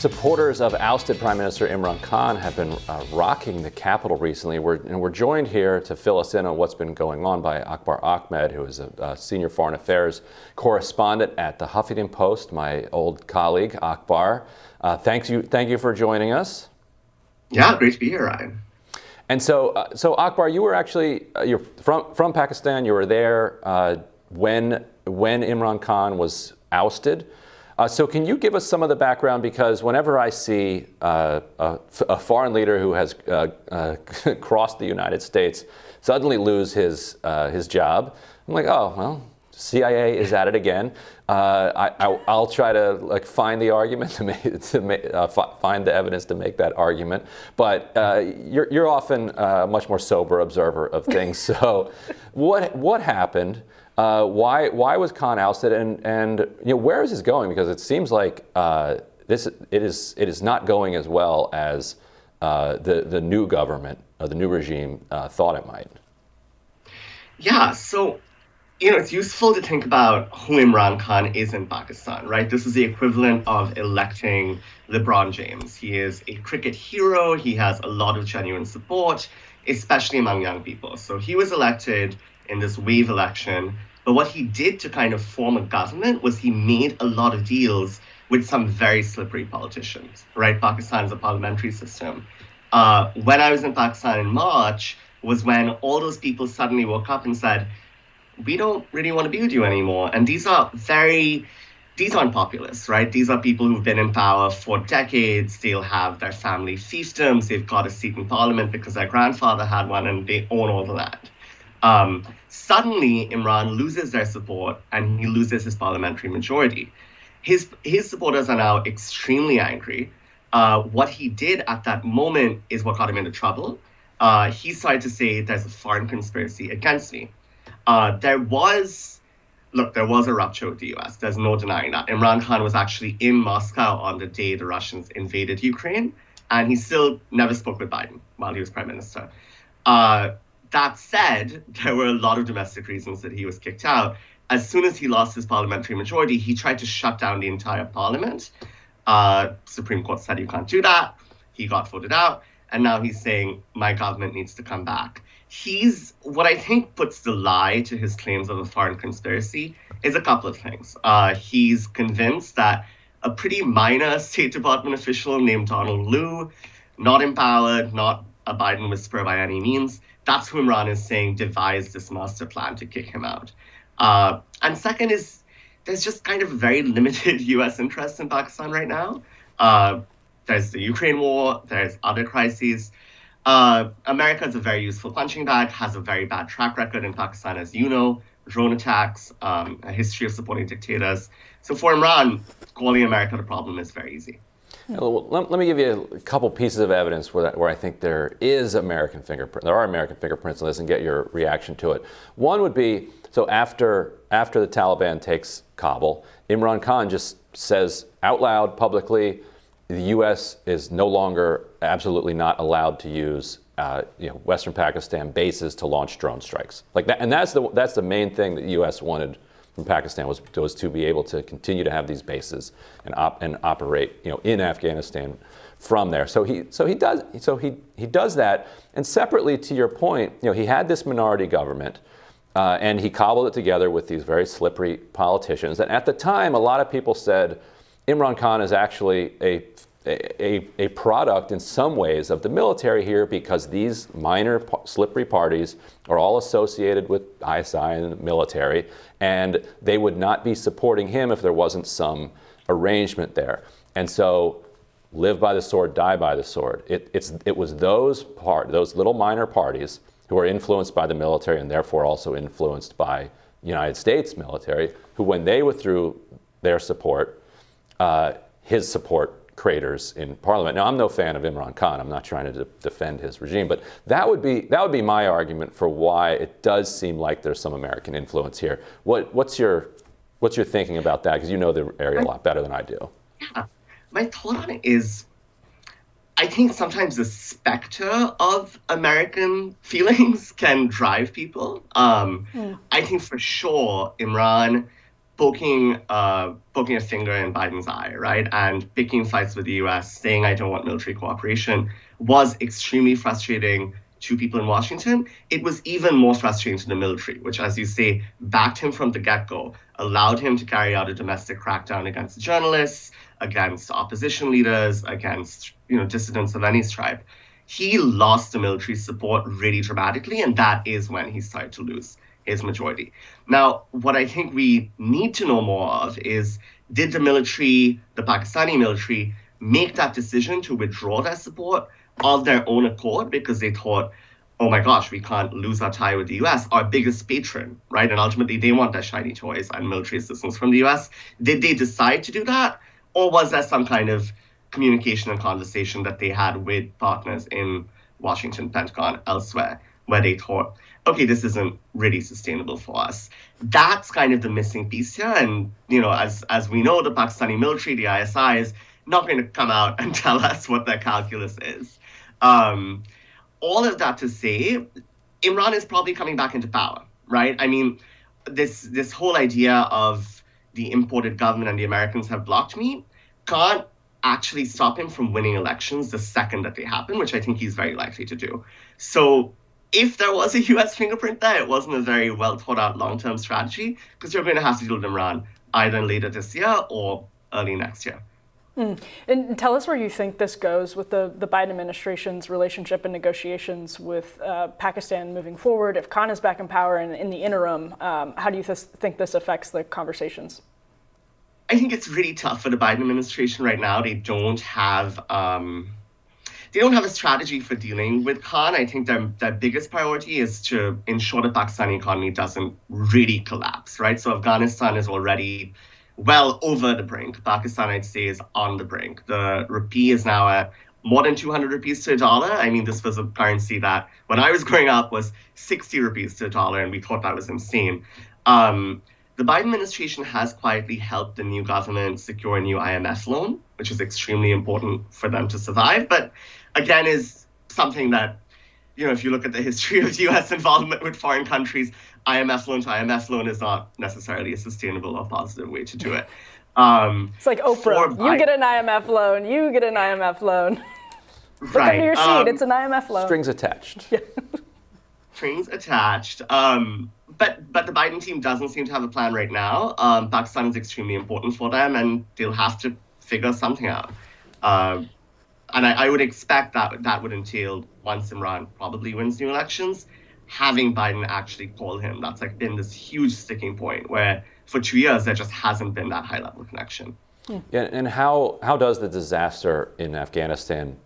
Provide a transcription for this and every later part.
Supporters of ousted Prime Minister Imran Khan have been rocking the capital recently. We're joined here to fill us in on what's been going on by Akbar Ahmed, who is a senior foreign affairs correspondent at the Huffington Post, my old colleague, Akbar. Thank you for joining us. Yeah, great to be here, Ryan. And so Akbar, you were actually you're from Pakistan. You were there when Imran Khan was ousted. So can you give us some of the background? Because whenever I see a foreign leader who has crossed the United States suddenly lose his job, I'm like, oh, well, CIA is at it again. I'll try to find the argument find the evidence to make that argument. But you're often a much more sober observer of things. So what happened? Why was Khan ousted, and where is this going? Because it seems like it is not going as well as the new government, the new regime thought it might. Yeah, so it's useful to think about who Imran Khan is in Pakistan, right? This is the equivalent of electing LeBron James. He is a cricket hero. He has a lot of genuine support, especially among young people. So he was elected in this wave election. But what he did to kind of form a government was he made a lot of deals with some very slippery politicians, right? Pakistan is a parliamentary system. When I was in Pakistan in March was when all those people suddenly woke up and said, we don't really want to be with you anymore. And these aren't populists, right? These are people who've been in power for decades. They'll have their family fiefdoms. They've got a seat in parliament because their grandfather had one and they own all the land. Suddenly, Imran loses their support and he loses his parliamentary majority. His supporters are now extremely angry. What he did at that moment is what got him into trouble. He started to say there's a foreign conspiracy against me. There was a rupture with the US. There's no denying that. Imran Khan was actually in Moscow on the day the Russians invaded Ukraine, and he still never spoke with Biden while he was prime minister. That said, there were a lot of domestic reasons that he was kicked out. As soon as he lost his parliamentary majority, he tried to shut down the entire parliament. Supreme Court said you can't do that. He got voted out. And now he's saying, my government needs to come back. What I think puts the lie to his claims of a foreign conspiracy is a couple of things. He's convinced that a pretty minor State Department official named Donald Lu, not empowered, not a Biden whisperer by any means, that's who Imran is saying devised this master plan to kick him out. And second is there's just kind of very limited U.S. interest in Pakistan right now. There's the Ukraine war, there's other crises. America is a very useful punching bag, has a very bad track record in Pakistan, as you know, drone attacks, a history of supporting dictators. So for Imran, calling America the problem is very easy. Well, let me give you a couple pieces of evidence where I think there are American fingerprints on this, and get your reaction to it. One would be, so after the Taliban takes Kabul, Imran Khan just says out loud publicly, the U.S. is no longer absolutely not allowed to use Western Pakistan bases to launch drone strikes like that, and that's the main thing that the U.S. wanted from Pakistan was to be able to continue to have these bases and operate in Afghanistan from there. So he does that, and separately to your point, he had this minority government. And he cobbled it together with these very slippery politicians. And at the time, a lot of people said Imran Khan is actually a product in some ways of the military here, because these minor slippery parties are all associated with ISI and the military, and they would not be supporting him if there wasn't some arrangement there. And so, live by the sword, die by the sword. It was those little minor parties who are influenced by the military and therefore also influenced by United States military, who, when they withdrew their support, his support craters in Parliament. Now, I'm no fan of Imran Khan. I'm not trying to defend his regime, but that would be my argument for why it does seem like there's some American influence here. What's your thinking about that? Because you know the area a lot better than I do. Yeah, my thought on it is, I think sometimes the specter of American feelings can drive people. I think for sure Imran poking a finger in Biden's eye, right? And picking fights with the US, saying I don't want military cooperation was extremely frustrating to people in Washington. It was even more frustrating to the military, which, as you say, backed him from the get-go, allowed him to carry out a domestic crackdown against journalists, against opposition leaders, against dissidents of any stripe. He lost the military support really dramatically, and that is when he started to lose his majority. Now, what I think we need to know more of is, did the military, the Pakistani military, make that decision to withdraw their support of their own accord because they thought, oh my gosh, we can't lose our tie with the US, our biggest patron, right? And ultimately, they want their shiny toys and military assistance from the US. Did they decide to do that? Or was there some kind of communication and conversation that they had with partners in Washington, Pentagon, elsewhere, where they thought, okay, this isn't really sustainable for us? That's kind of the missing piece here. And, as we know, the Pakistani military, the ISI, is not going to come out and tell us what their calculus is. All of that to say, Imran is probably coming back into power, right? I mean, this whole idea of the imported government and the Americans have blocked me can't actually stop him from winning elections the second that they happen, which I think he's very likely to do. So if there was a US fingerprint there, it wasn't a very well thought out long-term strategy, because you're going to have to deal with Imran either later this year or early next year. And tell us where you think this goes with the Biden administration's relationship and negotiations with Pakistan moving forward. If Khan is back in power and in the interim, how do you think this affects the conversations? I think it's really tough for the Biden administration right now. They don't have a strategy for dealing with Khan. I think their biggest priority is to ensure the Pakistani economy doesn't really collapse, right? So Afghanistan is already well over the brink. Pakistan, I'd say, is on the brink. The rupee is now at more than 200 rupees to a dollar. I mean, this was a currency that, when I was growing up, was 60 rupees to a dollar, and we thought that was insane. The Biden administration has quietly helped the new government secure a new IMF loan, which is extremely important for them to survive, but again, is something that, if you look at the history of U.S. involvement with foreign countries, IMF loan to IMF loan is not necessarily a sustainable or positive way to do it. It's like Oprah. You get an IMF loan. You get an IMF loan. Look under your seat. It's an IMF loan. Strings attached. Yeah. Strings attached. But the Biden team doesn't seem to have a plan right now. Pakistan is extremely important for them, and they'll have to figure something out. And I would expect that would entail, once Imran probably wins new elections, having Biden actually call him. That's been this huge sticking point where for 2 years there just hasn't been that high level connection. Yeah, and how does the disaster in Afghanistan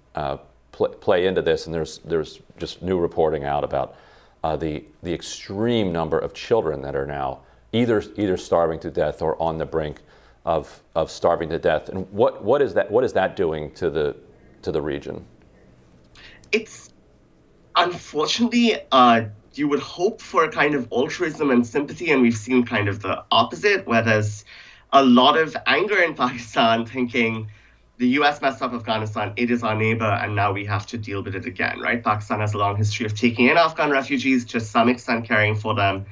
play into this? And there's just new reporting out about the extreme number of children that are now either starving to death or on the brink of starving to death. And what is that doing to the region? It's unfortunately, you would hope for a kind of altruism and sympathy, and we've seen kind of the opposite, where there's a lot of anger in Pakistan, thinking the US messed up Afghanistan, it is our neighbor, and now we have to deal with it again, right? Pakistan has a long history of taking in Afghan refugees, to some extent caring for them.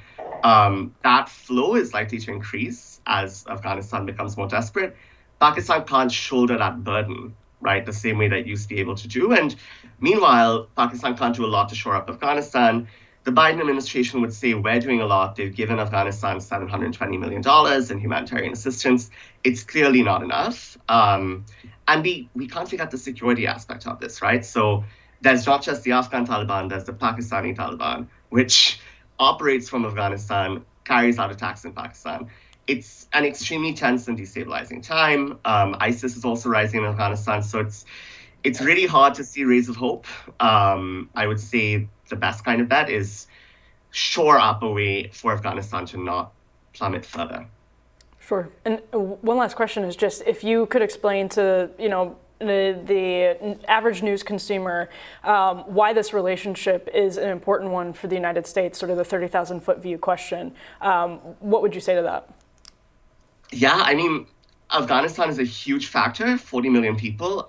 That flow is likely to increase as Afghanistan becomes more desperate. Pakistan can't shoulder that burden, right, the same way that it used to be able to do. And meanwhile, Pakistan can't do a lot to shore up Afghanistan. The Biden administration would say, we're doing a lot. They've given Afghanistan $720 million in humanitarian assistance. It's clearly not enough. And we can't forget the security aspect of this, right? So there's not just the Afghan Taliban, there's the Pakistani Taliban, which operates from Afghanistan, carries out attacks in Pakistan. It's an extremely tense and destabilizing time. ISIS is also rising in Afghanistan, so it's really hard to see rays of hope. I would say the best kind of bet is shore up a way for Afghanistan to not plummet further. Sure. And one last question is just if you could explain to the average news consumer why this relationship is an important one for the United States, sort of the 30,000-foot view question. What would you say to that? Yeah, I mean, Afghanistan is a huge factor, 40 million people,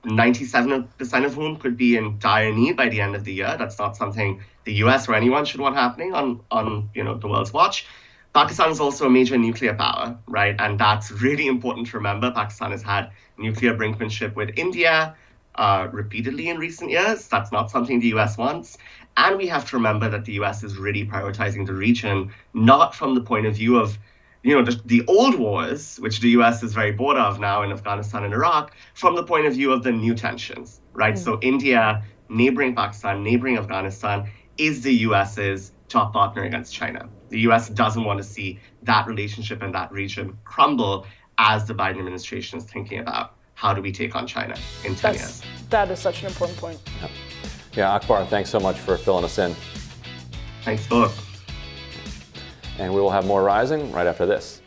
97% of whom could be in dire need by the end of the year. That's not something the US or anyone should want happening on the world's watch. Pakistan is also a major nuclear power, right? And that's really important to remember. Pakistan has had nuclear brinkmanship with India repeatedly in recent years. That's not something the US wants. And we have to remember that the US is really prioritizing the region, not from the point of view of the old wars, which the US is very bored of now in Afghanistan and Iraq, from the point of view of the new tensions, right? So India, neighboring Pakistan, neighboring Afghanistan, is the US's top partner against China. The US doesn't want to see that relationship and that region crumble as the Biden administration is thinking about how do we take on China in 10 years. That is such an important point. Yeah, Akbar, thanks so much for filling us in. Thanks, both. And we will have more Rising right after this.